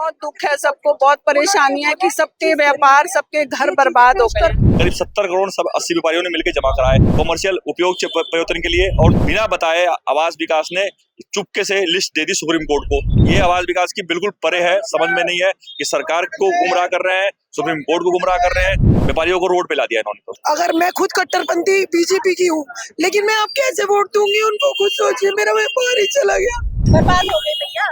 बहुत दुख है, सबको बहुत परेशानी है कि सबके व्यापार, सबके घर बर्बाद हो गए। करीब 70 करोड़ सब 80 व्यापारियों ने मिलकर जमा कराए कमर्शियल उपयोग प्रयोजन के लिए, और बिना बताए आवास विकास ने चुपके से लिस्ट दे दी सुप्रीम कोर्ट को। ये आवास विकास की बिल्कुल परे है, समझ में नहीं है कि सरकार को गुमराह कर रहे हैं, सुप्रीम कोर्ट को गुमराह कर रहे हैं, व्यापारियों को रोड पे ला दिया इन्होंने। तो अगर मैं खुद कट्टरपंथी बीजेपी की हूँ, लेकिन मैं अब कैसे वोट दूंगी उनको? खुद सोचिए, मेरा व्यापार ही चला गया, बर्बाद हो गए भैया,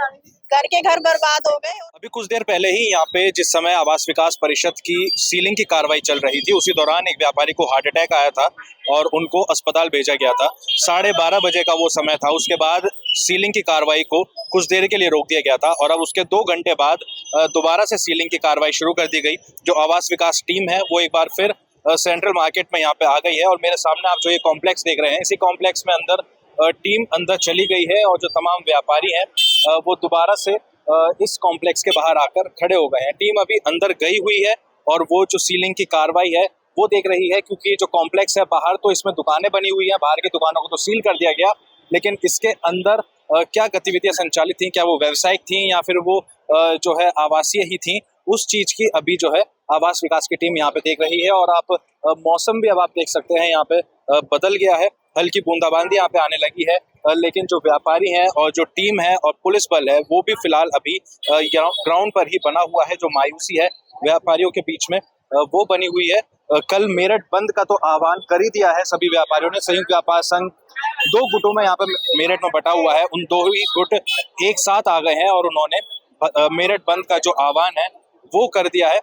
घर के घर बर्बाद हो गए। अभी कुछ देर पहले ही यहाँ पे जिस समय आवास विकास परिषद की सीलिंग की कार्रवाई चल रही थी, उसी दौरान एक व्यापारी को हार्ट अटैक आया था और उनको अस्पताल भेजा गया था। 12:30 बजे का वो समय था। उसके बाद सीलिंग की कार्रवाई को कुछ देर के लिए रोक दिया गया था और अब उसके 2 घंटे बाद दोबारा से सीलिंग की कार्रवाई शुरू कर दी गई। जो आवास विकास टीम है वो एक बार फिर सेंट्रल मार्केट में यहाँ पे आ गई है और मेरे सामने आप जो ये कॉम्प्लेक्स देख रहे हैं, इसी कॉम्प्लेक्स में अंदर टीम अंदर चली गई है और जो तमाम व्यापारी हैं वो दोबारा से इस कॉम्प्लेक्स के बाहर आकर खड़े हो गए हैं। टीम अभी अंदर गई हुई है और वो जो सीलिंग की कार्रवाई है वो देख रही है, क्योंकि जो कॉम्प्लेक्स है बाहर तो इसमें दुकानें बनी हुई हैं, बाहर की दुकानों को तो सील कर दिया गया, लेकिन इसके अंदर क्या गतिविधियां संचालित थी, क्या वो व्यावसायिक थी या फिर वो जो है आवासीय ही थी, उस चीज की अभी जो है आवास विकास की टीम यहाँ पे देख रही है। और आप मौसम भी अब आप देख सकते हैं यहाँ पे बदल गया है, हल्की बूंदाबांदी यहाँ पे आने लगी है, लेकिन जो व्यापारी हैं और जो टीम है और पुलिस बल है वो भी फिलहाल अभी ग्राउंड पर ही बना हुआ है। जो मायूसी है व्यापारियों के बीच में वो बनी हुई है। कल मेरठ बंद का तो आह्वान कर ही दिया है सभी व्यापारियों ने। संयुक्त व्यापार संघ 2 गुटों में यहाँ पे मेरठ में बटा हुआ है, उन 2 ही गुट एक साथ आ गए हैं और उन्होंने मेरठ बंद का जो आह्वान है वो कर दिया है।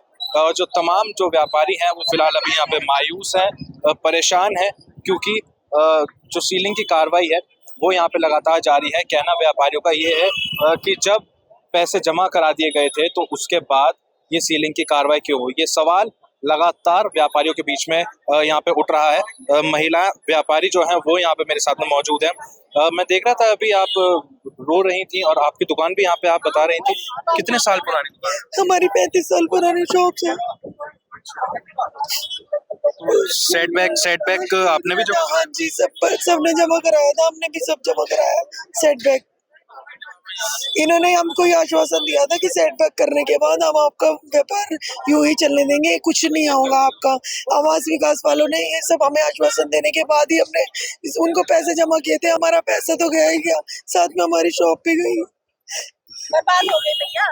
जो तमाम जो व्यापारी हैं वो फिलहाल अभी यहाँ पे मायूस हैं, परेशान हैं, क्योंकि जो सीलिंग की कार्रवाई है वो यहाँ पे लगातार जारी है। कहना व्यापारियों का ये है कि जब पैसे जमा करा दिए गए थे तो उसके बाद ये सीलिंग की कार्रवाई क्यों हुई, ये सवाल लगातार व्यापारियों के बीच में यहाँ पे उठ रहा है। महिला व्यापारी जो हैं वो यहाँ पे मेरे साथ में मौजूद हैं। मैं देख रहा था अभी आप रो रही थी और आपकी दुकान भी यहाँ पे आप बता रही थी, कितने साल पुरानी दुकान? हमारी 35 साल पुरानी शॉप है। सेटबैक आपने भी जो? हाँ जी, सबने जमा कराया था, हमने भी सब जमा कराया सेटबैक। इन्होंने हमको ये आश्वासन दिया था कि सेटबैक करने के बाद हम आपका व्यापार यूं ही चलने देंगे, कुछ नहीं होगा आपका। आवास विकास वालों ने ये सब हमें आश्वासन देने के बाद ही हमने उनको पैसे जमा किए थे। हमारा पैसा तो गया ही गया, साथ में हमारी शॉप भी गई। बर्बाद हो गए भैया,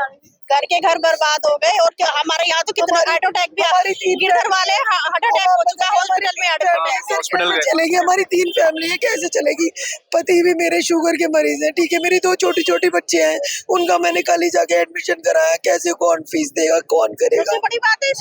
घर के घर बर्बाद हो गए। और हमारे यहाँ तो कितना हार्ट अटैक भी गिरधर वाले हार्ट अटैक हो चुका है, हॉस्पिटल में एडमिट चलेगी। हमारी 3 फैमिली है, कैसे चलेगी? पति भी मेरे शुगर के मरीज हैं, ठीक है, मेरी 2 छोटी छोटी बच्चे हैं, उनका मैंने कल ही जाके एडमिशन कराया। कैसे कौन फीस देगा, कौन करेगा? सबसे बड़ी बात है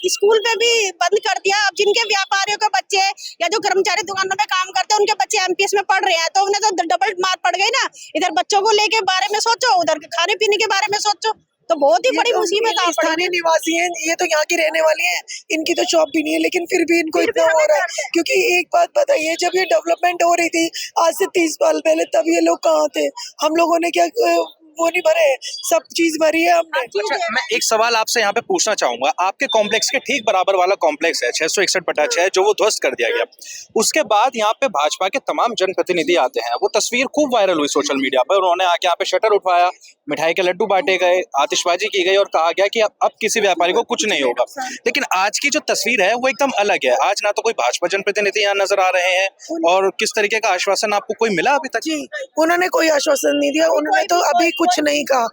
स्कूल पे भी बंद कर दिया। अब जिनके व्यापारियों के बच्चे या जो कर्मचारी दुकानों में काम करते हैं उनके बच्चे एमपीएस में पढ़ रहे हैं, तो उन्हें तो डबल मार पड़ गई ना। इधर बच्चों को लेके बारे में सोचो, उधर खाने पीने के बारे में सोचो, तो बहुत ही बड़ी मुसीबत है। स्थानीय निवासी हैं, ये तो यहाँ की रहने वाली हैं, इनकी तो शॉप भी नहीं है, लेकिन फिर भी इनको इतना हो रहा है। क्योंकि एक बात बताइए, जब ये डेवलपमेंट हो रही थी आज से 30 साल पहले, तब ये लोग कहाँ थे? हम लोगों ने क्या वो नहीं भरे? सब चीज भरी है हमने। अच्छा, मैं एक सवाल आपसे यहाँ पे पूछना चाहूंगा। आपके कॉम्प्लेक्स के ठीक बराबर वाला कॉम्प्लेक्स है 661/6 जो वो ध्वस्त कर दिया गया, उसके बाद यहाँ पे भाजपा के तमाम जनप्रतिनिधि आते हैं। वो तस्वीर खूब वायरल हुई सोशल मीडिया पर, उन्होंने आके यहाँ पे शटर उठवाया, मिठाई के लड्डू बांटे गए, आतिशबाजी की गई और कहा गया कि अब किसी व्यापारी को कुछ नहीं होगा। लेकिन आज की जो तस्वीर है वो एकदम अलग है। आज ना तो कोई भाजपा जनप्रतिनिधि यहाँ नजर आ रहे हैं और किस तरीके का आश्वासन आपको कोई मिला अभी तक? उन्होंने कोई आश्वासन नहीं दिया, उन्होंने तो अभी कुछ नहीं कहा।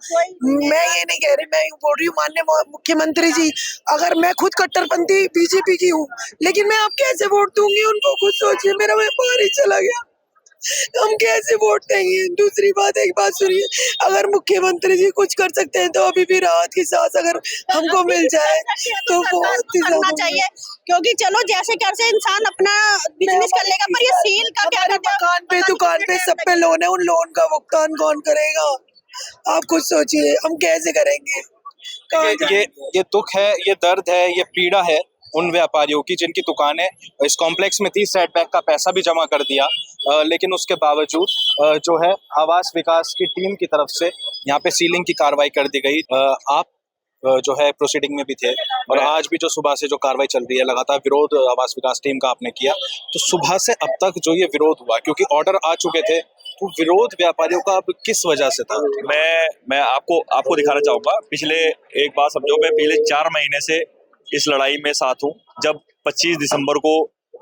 मैं ये नहीं कह रही, मैं बोल रही हूँ माननीय मुख्यमंत्री जी, अगर मैं खुद कट्टरपंथी बीजेपी की हूँ, लेकिन मैं अब कैसे वोट दूंगी उनको? खुद सोचिए, मेरा व्यापार ही चला गया, हम कैसे वोट देंगे? दूसरी बात, एक बात सुनिए, अगर मुख्यमंत्री जी कुछ कर सकते हैं तो अभी भी राहत की सांस अगर हमको मिल जाए तो बहुत ही करना चाहिए। क्योंकि चलो जैसे कैसे इंसान अपना बिजनेस कर लेगा, पर ये सील का क्या करते हैं? दुकान पे सब पे लोन है, उन लोन का भुगतान कौन करेगा? आप खुद सोचिए, हम कैसे करेंगे? ये दुख है, ये दर्द है, ये पीड़ा है उन व्यापारियों की जिनकी दुकानें इस कॉम्प्लेक्स में थी। सेटबैक का पैसा भी जमा कर दिया, लेकिन उसके बावजूद जो है आवास विकास की टीम की तरफ से यहाँ पे सीलिंग की कार्रवाई कर दी गई। आप जो है प्रोसीडिंग में भी थे और आज भी जो सुबह से जो कार्रवाई चल रही है, लगातार विरोध आवास विकास टीम का आपने किया, तो सुबह से अब तक जो ये विरोध हुआ, क्योंकि ऑर्डर आ चुके थे वो विरोध व्यापारियों का अब किस वजह से था? मैं आपको दिखाना चाहूंगा। पिछले एक बात समझो, मैं पिछले 4 महीने से इस लड़ाई में साथ हूँ। जब 25 दिसंबर को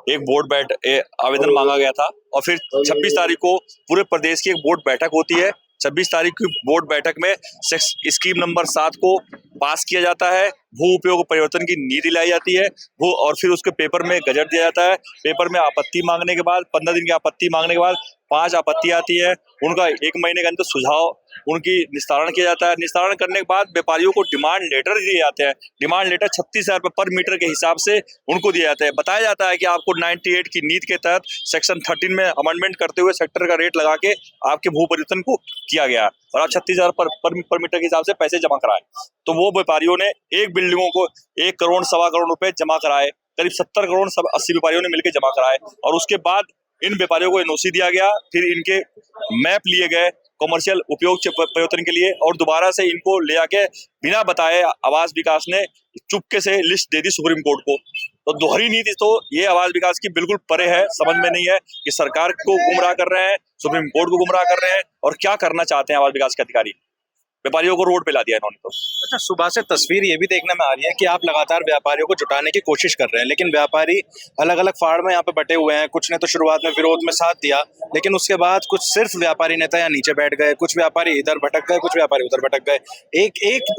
एक बोर्ड आवेदन मांगा गया था और फिर 26 तारीख को पूरे प्रदेश की एक बोर्ड बैठक होती है। 26 तारीख की बोर्ड बैठक में स्कीम नंबर 7 को पास किया जाता है। भू उपयोग परिवर्तन की नीति लाई जाती है वो, और फिर उसके पेपर में गजट दिया जाता है। पेपर में आपत्ति मांगने के बाद 15 दिन की आपत्ति मांगने के बाद 5 आपत्ति आती है। उनका 1 महीने के अंदर सुझाव उनकी निस्तारण किया जाता है। निस्तारण करने के बाद व्यापारियों को डिमांड लेटर दिए जाते हैं। डिमांड लेटर 36,000 रुपये पर मीटर के हिसाब से उनको दिया जाता है। बताया जाता है कि आपको 98 की नीति के तहत सेक्शन 13 में अमेंडमेंट करते हुए सेक्टर का रेट लगा के आपके भू परिवर्तन को किया गया और आप 36,000 पर मीटर के हिसाब से पैसे जमा कराए। तो वो व्यापारियों ने एक बिल्डिंगों को 1 करोड़ सवा करोड़ रुपए जमा कराए। करीब 70 करोड़ 80 व्यापारियों ने मिलकर जमा कराए और उसके बाद इन व्यापारियों को एनओसी दिया गया। फिर इनके मैप लिए गए कॉमर्शियल उपयोग परिवर्तन के लिए और दोबारा से इनको ले आके बिना बताए आवास विकास ने चुपके से लिस्ट दे दी सुप्रीम कोर्ट को। तो दोहरी नीति तो ये आवास विकास की बिल्कुल परे है, समझ में नहीं है कि सरकार को गुमराह कर रहे हैं, सुप्रीम कोर्ट को गुमराह कर रहे हैं और क्या करना चाहते हैं आवास विकास के अधिकारी। व्यापारियों को रोड पे ला दिया इन्होंने। तो अच्छा, सुबह से तस्वीर ये भी देखने में आ रही है कि आप लगातार व्यापारियों को जुटाने की कोशिश कर रहे हैं, लेकिन व्यापारी अलग अलग फाड़ में यहाँ पे बटे हुए हैं। कुछ ने तो शुरुआत में विरोध में साथ दिया, लेकिन उसके बाद कुछ सिर्फ व्यापारी नेता यहाँ नीचे बैठ गए, कुछ व्यापारी इधर भटक गए, कुछ व्यापारी उधर भटक गए।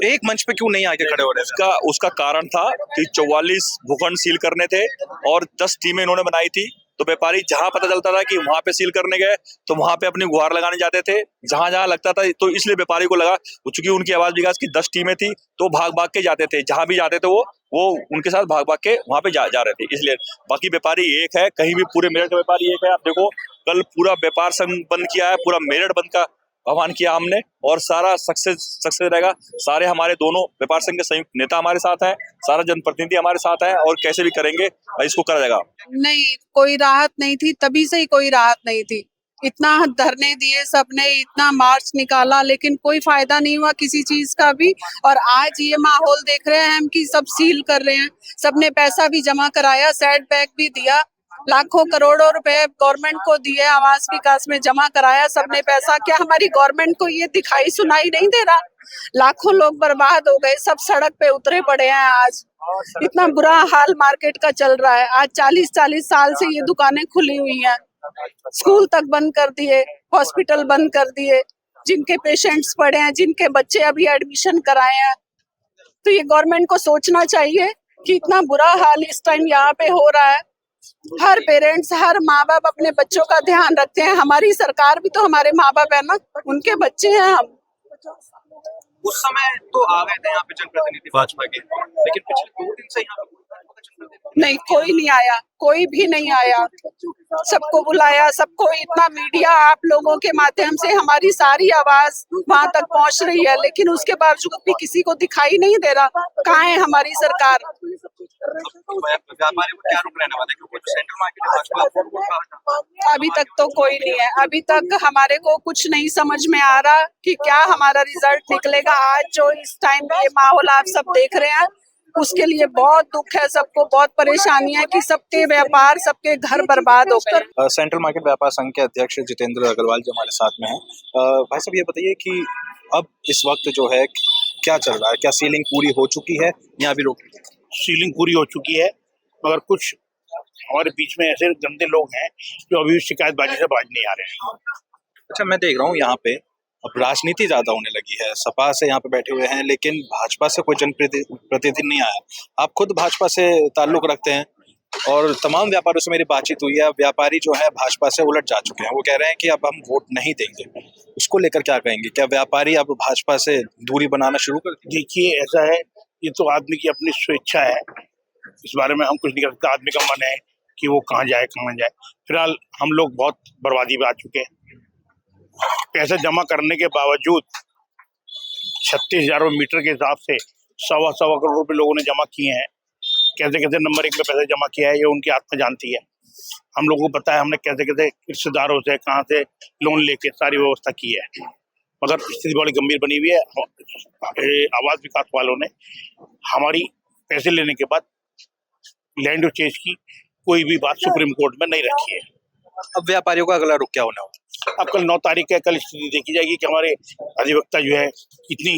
एक मंच पे क्यों नहीं आके खड़े हो रहे? उसका कारण था कि 44 भूखंड सील करने थे और 10 टीमें इन्होंने बनाई थी। तो व्यापारी जहां पता चलता था कि वहां पे सील करने गए तो वहां पे अपनी गुहार लगाने जाते थे, जहां जहां लगता था। तो इसलिए व्यापारी को लगा, चूंकि उनकी आवास विकास की 10 टीमें थी तो भाग भाग के जाते थे, जहां भी जाते थे वो उनके साथ भाग भाग के वहां पे जा रहे थे। इसलिए बाकी व्यापारी एक है, कहीं भी पूरे मेरठ का व्यापारी एक है। आप देखो, कल पूरा व्यापार संघ बंद किया है, पूरा मेरठ बंद का आह्वान किया हमने और सारा सक्सेस रहेगा। सारे हमारे दोनों व्यापार संघ के संयुक्त नेता हमारे साथ हैं, सारा जनप्रतिनिधि हमारे साथ है और कैसे भी करेंगे इसको करा जाएगा। नहीं, कोई राहत नहीं थी, तभी से ही कोई राहत नहीं थी। इतना धरने दिए सबने, इतना मार्च निकाला, लेकिन कोई फायदा नहीं हुआ किसी चीज का भी। और आज ये माहौल देख रहे हैं हम कि सब सील कर रहे हैं। सबने पैसा भी जमा कराया, सेट बैक भी दिया, लाखों करोड़ों रुपए गवर्नमेंट को दिए, आवास विकास में जमा कराया सबने पैसा। क्या हमारी गवर्नमेंट को ये दिखाई सुनाई नहीं दे रहा? लाखों लोग बर्बाद हो गए, सब सड़क पे उतरे पड़े हैं। आज इतना बुरा हाल मार्केट का चल रहा है। आज 40-40 साल से ये दुकानें खुली हुई हैं, स्कूल तक बंद कर दिए, हॉस्पिटल बंद कर दिए, जिनके पेशेंट्स पड़े हैं, जिनके बच्चे अभी एडमिशन कराए हैं। तो ये गवर्नमेंट को सोचना चाहिए कि इतना बुरा हाल इस टाइम यहाँ पे हो रहा है। हर पेरेंट्स, हर माँ बाप अपने बच्चों का ध्यान रखते हैं। हमारी सरकार भी तो हमारे माँ बाप है ना, उनके बच्चे हैं हम। उस समय तो आ गए थे यहाँ पे जनप्रतिनिधि भाजपा के, लेकिन पिछले 2 दिन से यहाँ पे नहीं, कोई नहीं आया, कोई भी नहीं आया। सबको बुलाया, सबको, इतना मीडिया आप लोगों के माध्यम से हमारी सारी आवाज वहां तक पहुंच रही है, लेकिन उसके बावजूद भी किसी को दिखाई नहीं दे रहा। कहाँ है हमारी सरकार? व्यापारी को क्या रुक रहने वाले, क्योंकि सेंट्रल मार्केट भाजपा अभी तक तो कोई नहीं है। अभी तक हमारे को कुछ नहीं समझ में आ रहा कि क्या हमारा रिजल्ट निकलेगा। आज जो इस टाइम ये माहौल आप सब देख रहे हैं, उसके लिए बहुत दुख है, सबको बहुत परेशानी है कि सबके व्यापार, सबके घर बर्बाद होकर। सेंट्रल मार्केट व्यापार संघ के अध्यक्ष जितेंद्र अग्रवाल जो हमारे साथ में हैं, भाई साहब ये बताइए कि अब इस वक्त जो है क्या चल रहा है? क्या सीलिंग पूरी हो चुकी है या अभी रोक? सीलिंग पूरी हो चुकी है, मगर कुछ हमारे बीच में ऐसे गंदे लोग हैं जो अभी शिकायतबाजी से बाज नहीं आ रहे हैं। अच्छा, मैं देख रहा हूँ यहाँ पे अब राजनीति ज्यादा होने लगी है। सपा से यहाँ पे बैठे हुए हैं, लेकिन भाजपा से कोई जनप्रतिनिधि नहीं आया। आप खुद भाजपा से ताल्लुक रखते हैं और तमाम व्यापारियों से मेरी बातचीत हुई है। व्यापारी जो है भाजपा से उलट जा चुके हैं, वो कह रहे हैं कि अब हम वोट नहीं देंगे। उसको लेकर क्या कहेंगे? क्या व्यापारी अब भाजपा से दूरी बनाना शुरू कर? देखिए, ऐसा है, ये तो आदमी की अपनी स्वेच्छा है, इस बारे में हम कुछ नहीं कर सकते। आदमी का मन है कि वो कहाँ जाए कहाँ जाए। फिलहाल हम लोग बहुत बर्बादी में आ चुके हैं। पैसे जमा करने के बावजूद 36,000 मीटर के हिसाब से 1.25 करोड़ रुपए लोगों ने जमा किए हैं। कैसे कैसे नंबर 1 पे पैसे जमा किया है ये उनकी आत्मा जानती है। हम लोगों को पता है हमने कैसे कैसे रिश्तेदारों से कहाँ से लोन लेके सारी व्यवस्था की है, मगर स्थिति बड़ी गंभीर बनी हुई है। आवास विकास वालों ने हमारी पैसे लेने के बाद लैंड चेंज की कोई भी बात सुप्रीम कोर्ट में नहीं रखी है। अब व्यापारियों का अगला रुख क्या होने वाला? अब कल 9 तारीख है, कल स्थिति देखी जाएगी कि हमारे अधिवक्ता जो है कितनी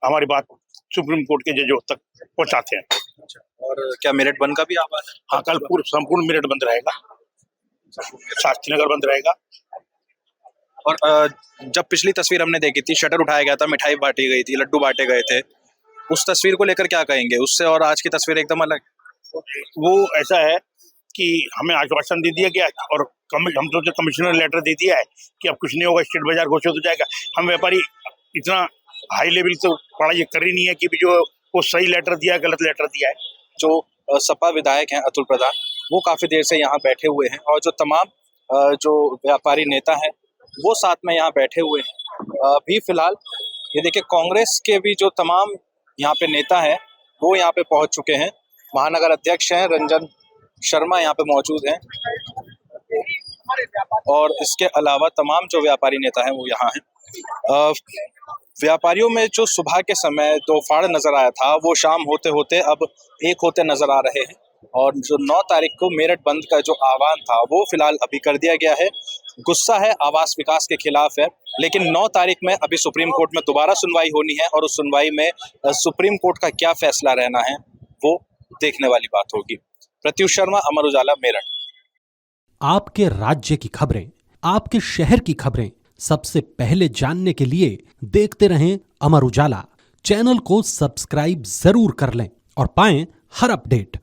हमारी बात सुप्रीम कोर्ट के जजों तक पहुंचाते हैं। और क्या मेरिट बंद का भी आवाज है? हाँ, कल पूर्ण संपूर्ण मेरिट बंद रहेगा, शास्त्री नगर बंद रहेगा। और जब पिछली तस्वीर हमने देखी थी, शटर उठाया गया था, मिठाई बांटी गई थी, लड्डू बांटे गए थे, उस तस्वीर को लेकर क्या कहेंगे? उससे और आज की तस्वीर एकदम अलग। वो ऐसा है कि हमें आश्वासन दे दिया गया और हम तो कमिश्नर लेटर दे दिया है कि अब कुछ नहीं होगा, स्टेट बाजार घोषित हो जाएगा। हम व्यापारी इतना हाई लेवल तो पढ़ाई कर ही नहीं है कि जो वो सही लेटर दिया है, गलत लेटर दिया है। जो सपा विधायक हैं अतुल प्रधान, वो काफी देर से यहाँ बैठे हुए हैं और जो तमाम जो व्यापारी नेता हैं वो साथ में यहाँ बैठे हुए हैं। अभी फिलहाल ये देखिए, कांग्रेस के भी जो तमाम यहाँ पे नेता हैं वो यहाँ पे पहुंच चुके हैं। महानगर अध्यक्ष हैं रंजन शर्मा यहाँ पे मौजूद हैं और इसके अलावा तमाम जो व्यापारी नेता हैं वो यहाँ हैं। व्यापारियों में जो सुबह के समय दोपहर नजर आया था, वो शाम होते होते अब एक होते नजर आ रहे हैं। और जो 9 तारीख को मेरठ बंद का जो आह्वान था वो फिलहाल अभी कर दिया गया है। गुस्सा है, आवास विकास के खिलाफ है, लेकिन 9 तारीख में अभी सुप्रीम कोर्ट में दोबारा सुनवाई होनी है और उस सुनवाई में सुप्रीम कोर्ट का क्या फैसला रहना है वो देखने वाली बात होगी। प्रत्युष शर्मा, अमर उजाला, मेरठ। आपके राज्य की खबरें, आपके शहर की खबरें सबसे पहले जानने के लिए देखते रहें अमर उजाला। चैनल को सब्सक्राइब जरूर कर लें और पाएं हर अपडेट।